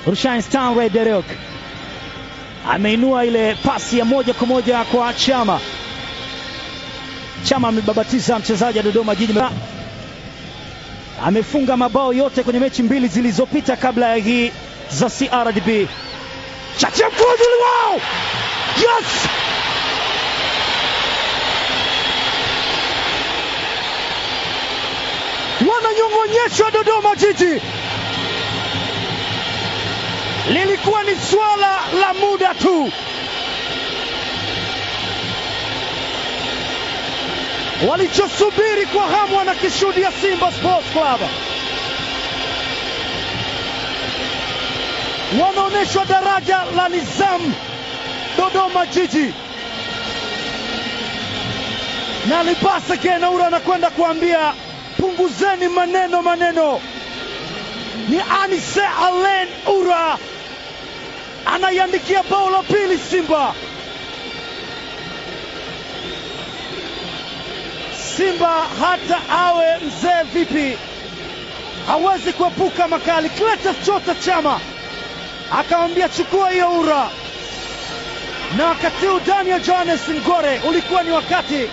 Rushaine Stanley Derek ameinua ile pasi ya moja kwa moja kwa Chama. Chama amebabatiza mchezaji wa Dodoma Jiji. Amefunga mabao yote kwenye mechi mbili zilizopita kabla ya hii za CRDB. Chacha mkwajili wao! Yes! Wananyong'onyeshwa Dodoma Jiji. Lilikuwa ni swala la muda tu. Walichosubiri kwa hamu wanakishuhudia Simba Sports Club. Wanaonyeshwa daraja la nizamu Dodoma Jiji. Na Libasa Kenaura anakwenda kuambia punguzeni maneno. Ni Anise Alen Ura anaiandikia bao la pili Simba. Simba hata awe mzee vipi hawezi kuepuka makali. Cletus Chota Chama akamwambia chukua hiyo Ura, na wakati Daniel Johannes Ngore ulikuwa ni wakati